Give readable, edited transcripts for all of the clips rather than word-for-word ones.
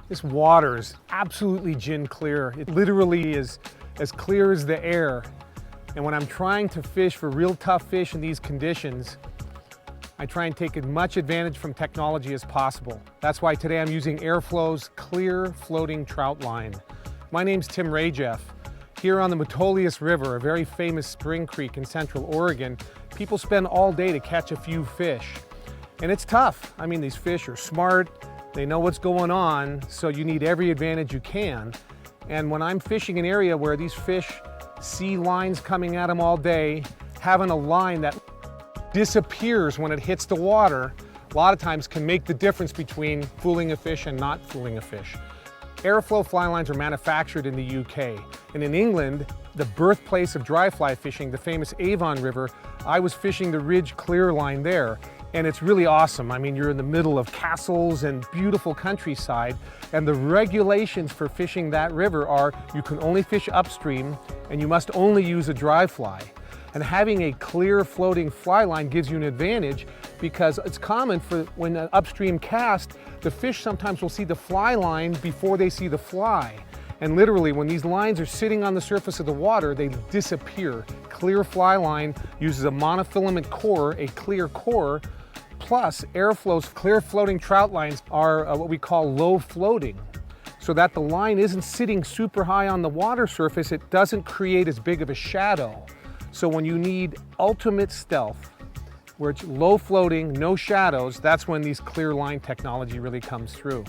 This water is absolutely gin clear. It literally is as clear as the air. And when I'm trying to fish for real tough fish in these conditions, I try and take as much advantage from technology as possible. That's why today I'm using Airflo's clear floating trout line. My name's Tim Rajeff. Here on the Metolius River, a very famous spring creek in Central Oregon, people spend all day to catch a few fish. And it's tough. I mean, these fish are smart, they know what's going on, so you need every advantage you can. And when I'm fishing an area where these fish see lines coming at them all day, having a line that disappears when it hits the water, a lot of times can make the difference between fooling a fish and not fooling a fish. Airflo fly lines are manufactured in the UK. And in England, the birthplace of dry fly fishing, the famous Avon River, I was fishing the Ridge Clear line there. And it's really awesome. I mean, you're in the middle of castles and beautiful countryside, and the regulations for fishing that river are you can only fish upstream and you must only use a dry fly. And having a clear floating fly line gives you an advantage because it's common for when an upstream cast, the fish sometimes will see the fly line before they see the fly. And literally, when these lines are sitting on the surface of the water, they disappear. Clear fly line uses a monofilament core, a clear core, plus Airflo's clear floating trout lines are what we call low floating, so that the line isn't sitting super high on the water surface. It doesn't create as big of a shadow. So when you need ultimate stealth, where it's low floating, no shadows, that's when these clear line technology really comes through.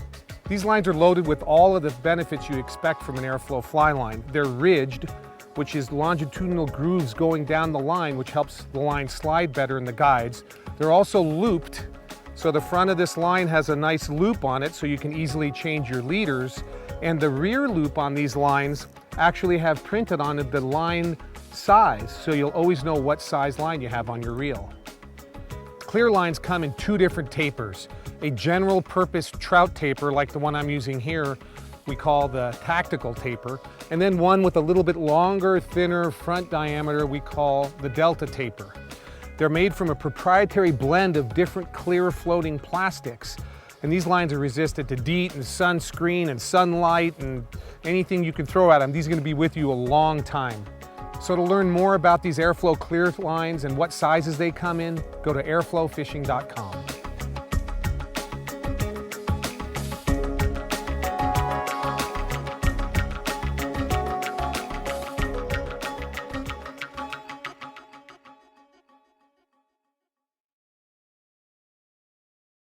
These lines are loaded with all of the benefits you expect from an Airflo fly line. They're ridged, which is longitudinal grooves going down the line, which helps the line slide better in the guides. They're also looped, so the front of this line has a nice loop on it so you can easily change your leaders. And the rear loop on these lines actually have printed on it the line size, so you'll always know what size line you have on your reel. Clear lines come in two different tapers. A general purpose trout taper like the one I'm using here, we call the tactical taper, and then one with a little bit longer, thinner front diameter we call the delta taper. They're made from a proprietary blend of different clear floating plastics, and these lines are resistant to DEET and sunscreen and sunlight and anything you can throw at them. These are going to be with you a long time. So to learn more about these Airflo clear lines and what sizes they come in, go to airflofishing.com.